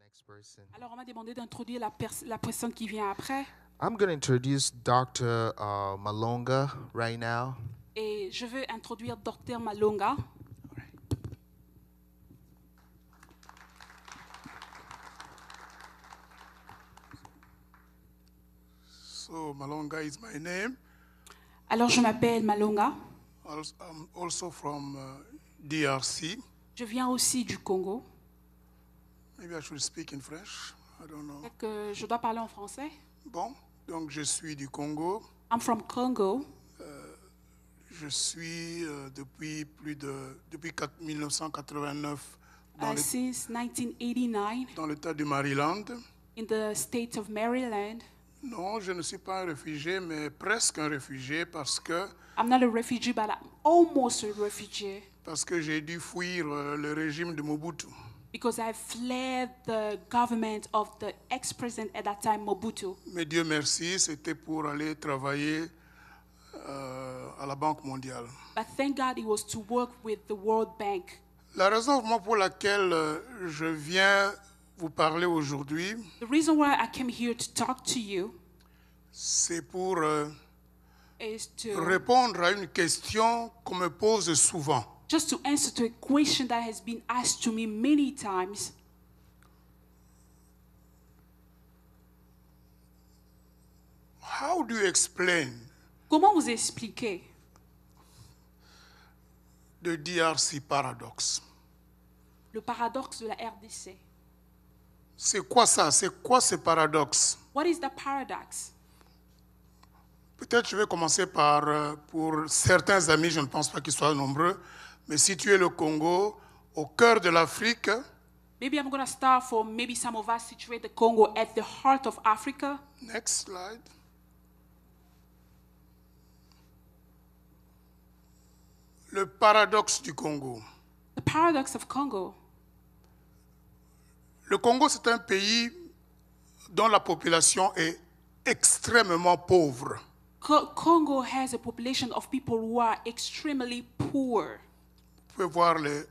next person. Alors, on m'a demandé d'introduire la personne qui vient après. I'm going to introduce Dr. Malonga right now. Et je veux introduire Dr Malonga. So Malonga is my name. Alors, je m'appelle Malonga. I'm also from DRC. Je viens aussi du Congo. Maybe I should speak in French. I don't know. Peut-être que je dois parler en français. Bon, donc je suis du Congo. I'm from Congo. Je suis depuis 1989 Since 1989, dans l'État du Maryland. in the state of Maryland. Non, je ne suis pas un réfugié, mais presque un réfugié parce que I'm not a refugee, but I'm almost a refugee j'ai dû fuir le régime de Mobutu. because I fled the government of the ex-president at that time, Mobutu. Mais Dieu merci, c'était pour aller travailler à la Banque mondiale. But thank God it was to work with the World Bank. La raison pour laquelle je viens vous parler aujourd'hui, The reason why I came here to talk to you c'est pour is to répondre à une question qu'on me pose souvent. just to answer to a question that has been asked to me many times. How do you explain Comment vous expliquer the DRC paradox? le paradoxe de la RDC? C'est quoi ça? C'est quoi ce paradoxe? What is the paradox? Peut-être je vais commencer par, pour certains amis, je ne pense pas qu'ils soient nombreux, mais situer le Congo au cœur de l'Afrique, Maybe I'm going to start for maybe some of us situate the Congo at the heart of Africa. next slide. Le paradoxe du Congo. The paradox of Congo. Le Congo, c'est un pays dont la population est extrêmement pauvre. Congo has a population of people who are extremely poor. Vous pouvez voir les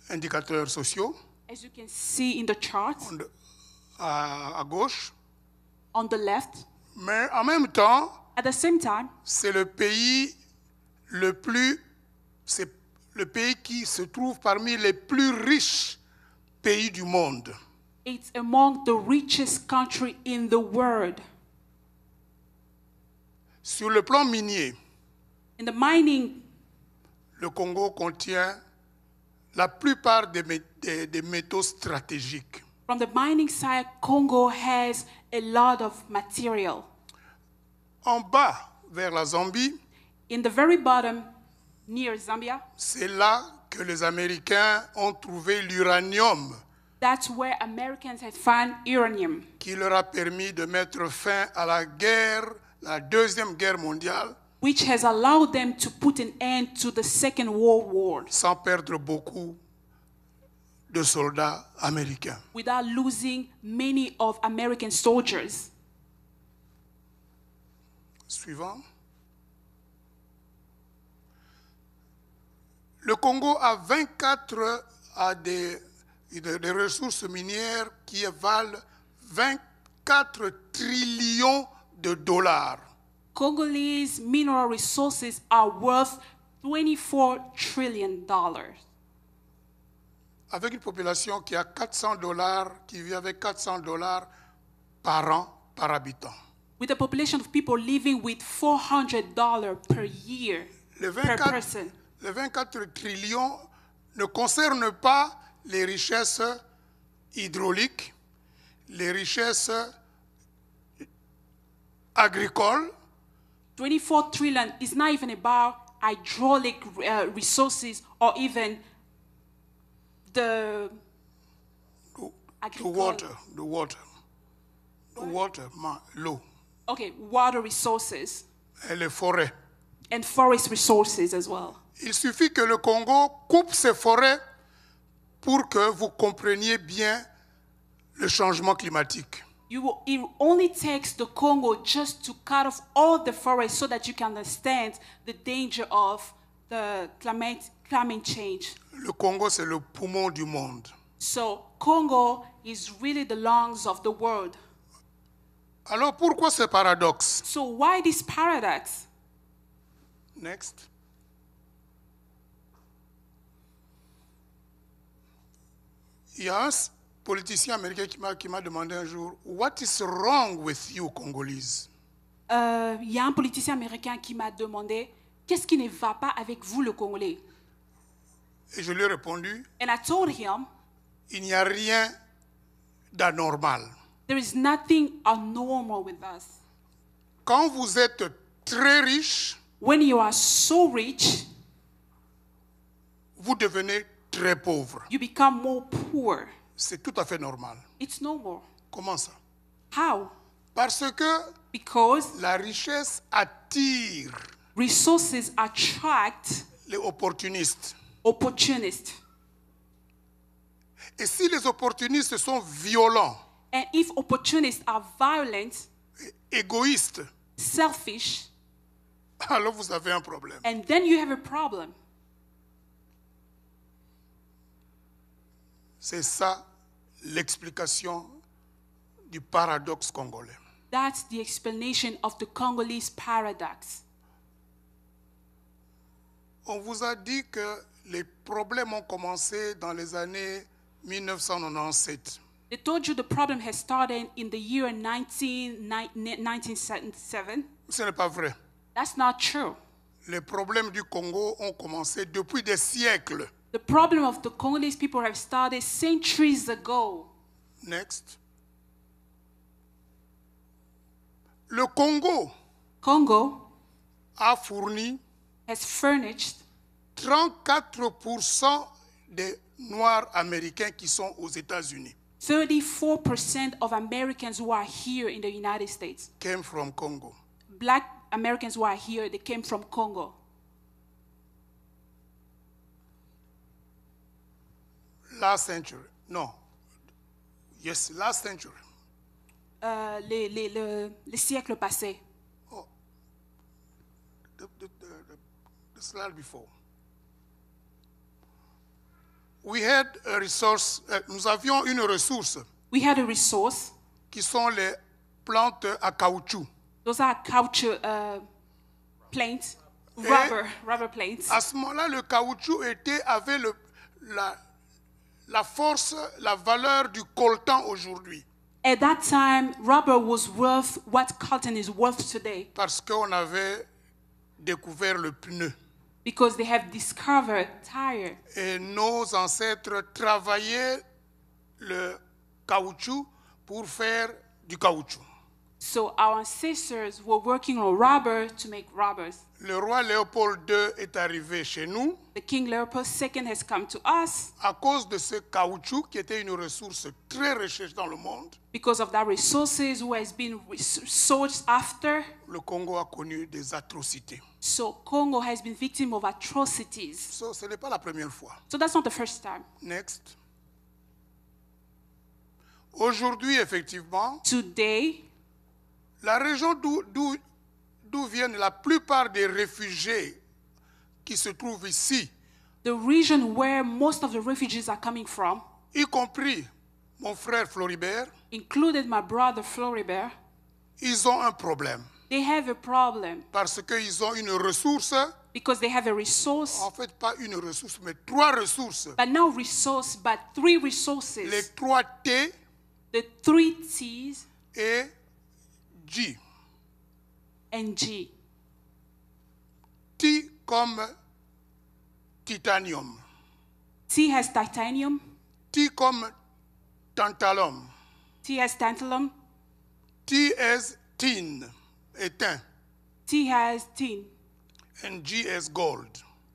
indicateurs sociaux As you can see in the chart à gauche. on the left. Mais en même temps, At the same time, c'est le pays qui se trouve parmi les plus riches pays du monde. it's among the richest country in the world. Sur le plan minier, In the mining, le Congo contient la plupart des métaux stratégiques. from the mining side, Congo has a lot of material. En bas, vers la Zambie, In the very bottom, near Zambia, c'est là que les Américains ont trouvé l'uranium that's where Americans had found uranium, qui leur a permis de mettre fin à la Deuxième Guerre mondiale, which has allowed them to put an end to the Second World War sans perdre beaucoup de soldats américains. without losing many of American soldiers. Suivant. Le Congo a 24 des ressources minières qui valent 24 trillions de dollars. Congolese mineral resources are worth $24 trillion. Avec une population qui a $400, qui vit avec $400 par an par habitant. With a population of people living with $400 per year per person. Les 24 trillions ne concernent pas les richesses hydrauliques, les richesses agricoles, 24 trillion is not even about hydraulic resources or even the l'eau, okay, water resources et les forêts. and forest resources as well. Il suffit que le Congo coupe ses forêts pour que vous compreniez bien le changement climatique. It only takes the Congo just to cut off all the forests so that you can understand the danger of the climate change. Le Congo, c'est le poumon du monde. So Congo is really the lungs of the world. Alors pourquoi ce paradoxe? So why this paradox? Next. Il y a un politicien américain qui m'a demandé un jour, What is wrong with you, Congolese? Il y a un politicien américain qui m'a demandé, qu'est-ce qui ne va pas avec vous, le Congolais? Et je lui ai répondu, And I told him, il n'y a rien d'anormal. there is nothing abnormal with us. Quand vous êtes très riche, When you are so rich, vous devenez très pauvre. you become more poor. C'est tout à fait normal. It's normal. Comment ça? How? Parce que Because la richesse attire resources attract les opportunistes. opportunists. Et si les opportunistes sont violents, And if opportunists are violent, égoïstes, selfish, alors vous avez un problème. and then you have a problem. C'est ça l'explication du paradoxe congolais. That's the explanation of the Congolese paradox. On vous a dit que les problèmes ont commencé dans les années 1997. They told you the problem has started in the year 1977. Ce n'est pas vrai. That's not true. Les problèmes du Congo ont commencé depuis des siècles. The problem of the Congolese people have started centuries ago. Next. Le Congo a fourni has furnished 34% des Noirs américains qui sont aux États-Unis 34% of Americans who are here in the United States. came from Congo. Black Americans who are here, they came from Congo. Last century. No. Yes, last century. Les siècles passés. The slide before. We had a resource, nous avions une ressource We had a resource. qui sont les plantes à caoutchouc. Those are caoutchouc planes, rubber planes. À ce moment-là, le caoutchouc avait la force, la valeur du coltan aujourd'hui. At that time, rubber was worth what cotton is worth today Parce qu'on avait découvert le pneu. because they have discovered tire. Et nos ancêtres travaillaient le caoutchouc pour faire du caoutchouc. So our ancestors were working on rubber to make rubbers. Le roi Léopold II est arrivé chez nous The King Leopold II has come to us à cause de ce caoutchouc qui était une ressource très recherchée dans le monde. because of that resources who has been sought after. Le Congo a connu des atrocités. So Congo has been victim of atrocities. Ce n'est pas la première fois. So that's not the first time. Next. Aujourd'hui, effectivement, Today, la région d'où viennent la plupart des réfugiés qui se trouvent ici, the region where most of the refugees are coming from, y compris mon frère Floribert, included my brother Floribert, ils ont un problème. they have a problem Parce qu'ils ont une ressource, because they have a resource, en fait pas une ressource, mais 3 ressources. but not resource, but 3 resources. Les 3 T The 3 T's et G. and G. T comme titanium. T has titanium, T comme tantalum. T has tantalum, T as tin, étain. T has tin, And G as gold.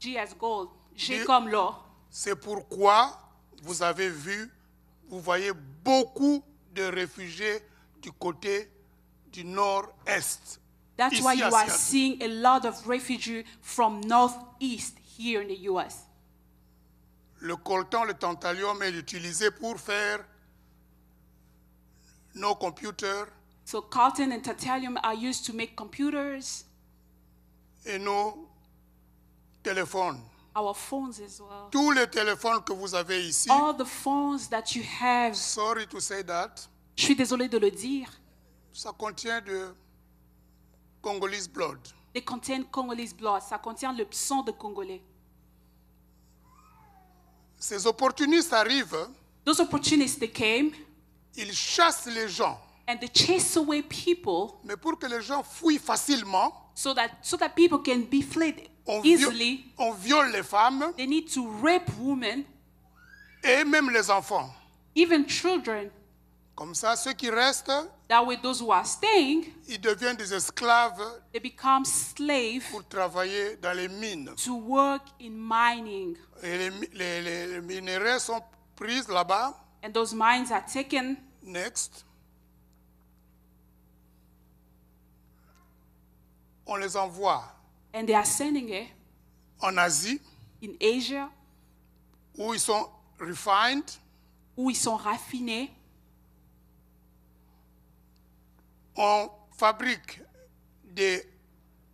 G has gold, G Et- comme l'or. C'est pourquoi vous voyez beaucoup de réfugiés du côté du nord-est. That's Ici why you à are Seattle. seeing a lot of refugees from northeast here in the U.S. Le coltan, le tantalum est utilisé pour faire nos computers So coltan and titanium are used to make computers, et nos téléphones. our phones as well. Tous les téléphones que vous avez ici, All the phones that you have, sorry to say that, je suis désolée de le dire, ça contient de Congolese blood. they contain Congolese blood. Ça contient le sang de Congolais. Ces opportunistes arrivent, Those opportunists, they came ils chassent les gens. and they chase away people Mais pour que les gens fuient facilement, so that people can be fled on, easily. on viole les femmes They need to rape women, et même les enfants. even children. Comme ça, ceux qui restent, That way, those who are staying, ils deviennent des esclaves they become slaves pour travailler dans les mines. to work in mining. Et les minerais sont pris là-bas. And those mines are taken. Next. On les envoie And they are sending it en Asie, in Asia, où ils sont refined. où ils sont raffinés. On fabrique des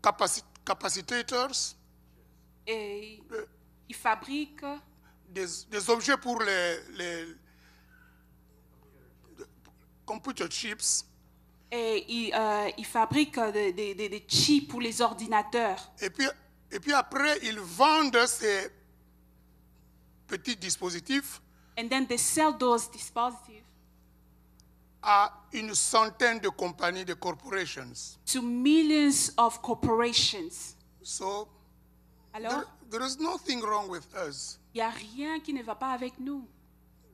capacitators, Et ils fabriquent des objets pour les computer chips. et ils fabriquent des chips pour les ordinateurs. Et puis après, ils vendent ces petits dispositifs And then they sell those dispositifs à une centaine de compagnies, de corporations. to millions of corporations. So Alors, there is nothing wrong with us. il n'y a rien qui ne va pas avec nous.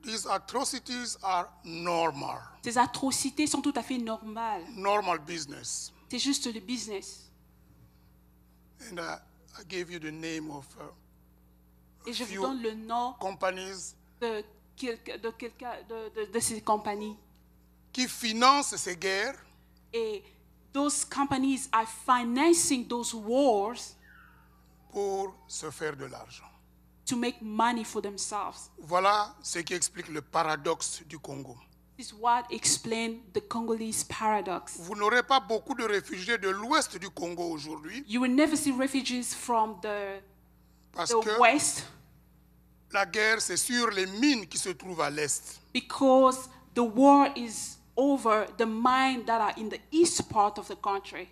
These atrocities are normal, Ces atrocités sont tout à fait normales. normal business. C'est juste le business. And I gave you the name of Et je vous few donne le nom companies de ces compagnies. qui financent ces guerres Et those companies are financing those wars pour se faire de l'argent. to make money for themselves. Voilà ce qui explique le paradoxe du Congo. This is what explains the Congolese paradox. Vous n'aurez pas beaucoup de réfugiés de l'ouest du Congo aujourd'hui You will never see refugees from parce the que west la guerre, c'est sur les mines qui se trouvent à l'est. because the war is over the mines that are in the east part of the country.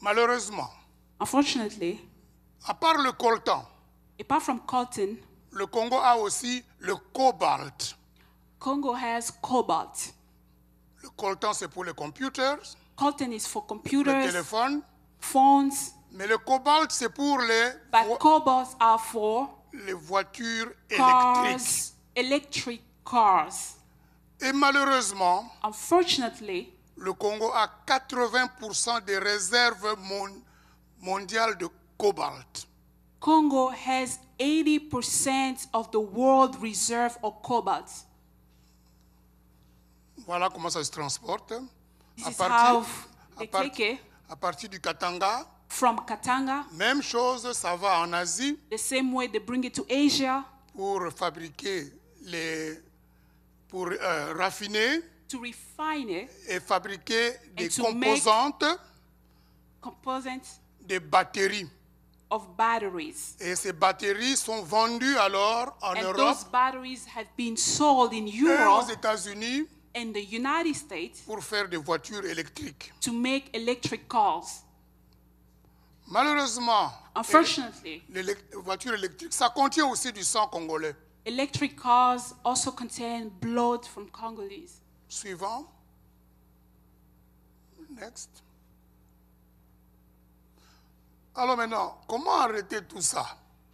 Malheureusement, Unfortunately, à part le coltan, apart from coltan, le Congo a aussi le cobalt. Congo has cobalt. Le coltan, c'est pour les computers, Coltan is for le computers, téléphone, phones, mais le cobalt, c'est pour but cobalts are for les voitures électriques. cars, electric cars. Et malheureusement, Unfortunately, le Congo a 80% des réserves mondiales de cobalt. Congo has 80% of the world reserve of cobalt. Voilà comment ça se transporte. This is how they take it à partir du Katanga, from Katanga. même chose, ça va en Asie The same way they bring it to Asia pour fabriquer pour raffiner to refine it, et fabriquer des to make composantes, components des batteries. of batteries. Et ces batteries sont vendues alors en And Europe those batteries have been sold in et aux Europe États-Unis and the United States pour faire des voitures électriques. to make electric cars. Malheureusement, Unfortunately, les voitures électriques, ça contient aussi du sang congolais. electric cars also contain blood from Congolese. Suivant. Next. Alors maintenant, comment arrêter tout ça?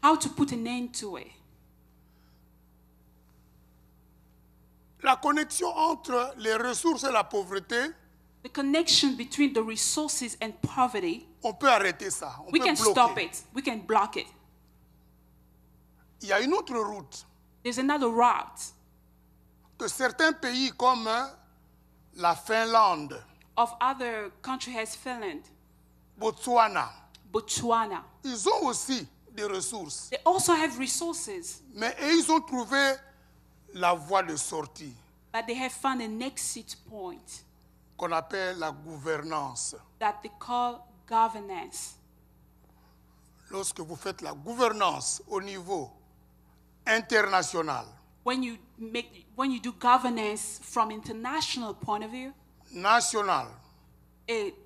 How to put an end to it? La connexion entre les ressources et la pauvreté, The connection between the resources and poverty, on peut arrêter ça. On we peut can bloquer. stop it. We can block it. Il y a une autre route There's another route que certains pays comme la Finlande, of other countries as Finland, Botswana, Botswana. ils ont aussi des ressources. They also have resources, Mais ils ont trouvé la voie de sortie but they have found an exit point qu'on appelle la gouvernance. that they call governance. lorsque vous faites la gouvernance au niveau international, when you do governance from international point of view, national,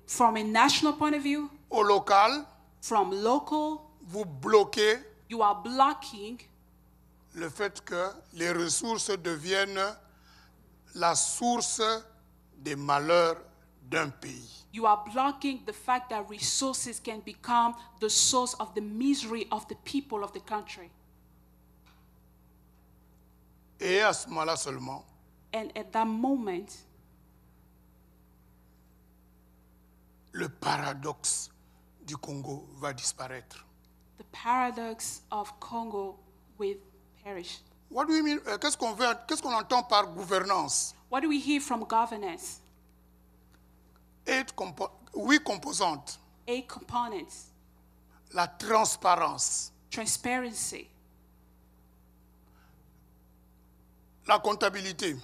from a national point of view, au local, from local, vous bloquez you are blocking le fait que les ressources deviennent la source des malheurs d'un pays. You are blocking the fact that resources can become the source of the misery of the people of the country. Et à ce moment-là seulement, And at that moment, le paradoxe du Congo va disparaître. the paradox of Congo will perish. What do you mean? Qu'est-ce qu'on entend par gouvernance? What do we hear from governance? 8 composantes. 8 components: La transparence, transparency, la comptabilité,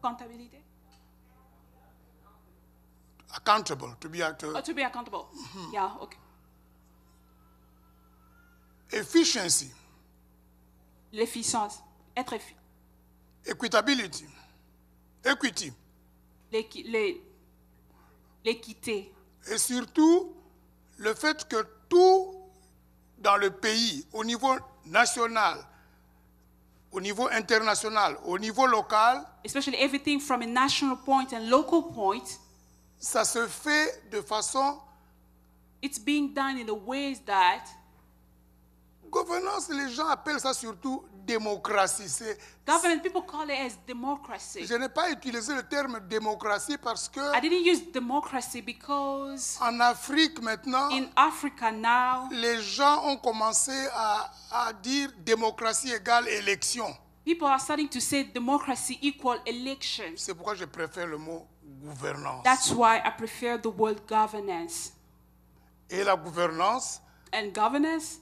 accountability, accountable, to be to be accountable. Yeah, okay. efficiency, L'efficience, equitability, equity, l'équité, et surtout le fait que tout dans le pays, au niveau national, au niveau international, au niveau local, especially everything from a national point and local point, ça se fait de façon it's being done in a ways that gouvernance, les gens appellent ça surtout démocratie. government people call it as democracy. Je n'ai pas utilisé le terme démocratie parce que I didn't use democracy because en Afrique maintenant, in Africa now, les gens ont commencé à dire démocratie égale élection. people are starting to say democracy equal elections. C'est pourquoi je préfère le mot gouvernance. That's why I prefer the word governance. Et la gouvernance, And governance,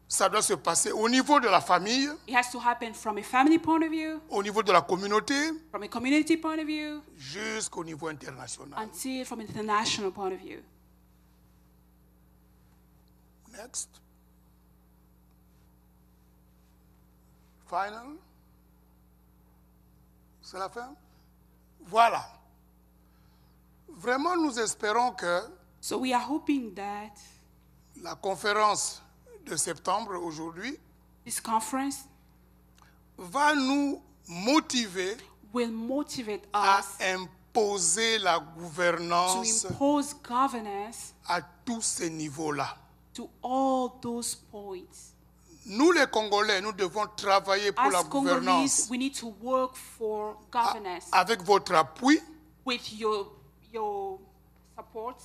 ça doit se passer au niveau de la famille, it has to happen from a family point of view, au niveau de la communauté, from a community point of view, jusqu'au niveau international. until from an international point of view. Next. Final. C'est la fin? Voilà. Vraiment, nous espérons que So we are hoping that la conférence de septembre aujourd'hui this conference va nous motiver will motivate à us imposer la to gouvernance impose governance à tous ces niveaux-là. to all those points. Nous, les Congolais, nous devons travailler pour la As Congolese, gouvernance we need to work for governance avec votre appui with your support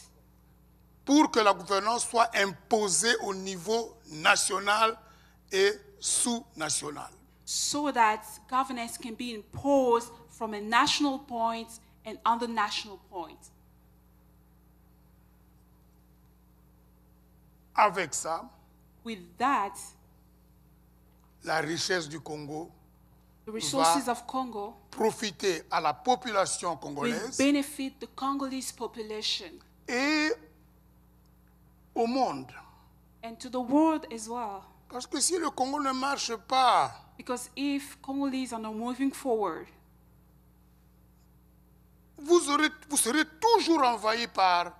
pour que la gouvernance soit imposée au niveau national et sous-national. so that governance can be imposed from a national point and other national point. Avec ça, With that, la richesse du Congo the resources of Congo profiter à la population will congolaise benefit the Congolese population et au monde. and to the world as well. Parce que si le Congo ne marche pas, Because if Congolese are not moving forward, vous serez toujours envahi par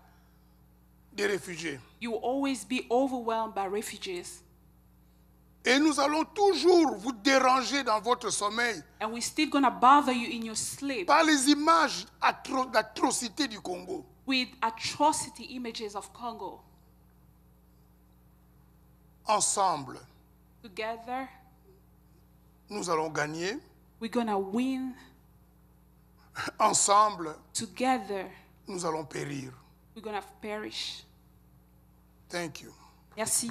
des réfugiés. you will always be overwhelmed by refugees. Et nous allons toujours vous déranger dans votre sommeil And we're still going to bother you in your sleep par les images d'atrocités du Congo. with atrocity images of Congo. Ensemble, Together, nous allons gagner. we're going to win. Ensemble, Together, nous allons périr. we're going to perish. Thank you. Merci.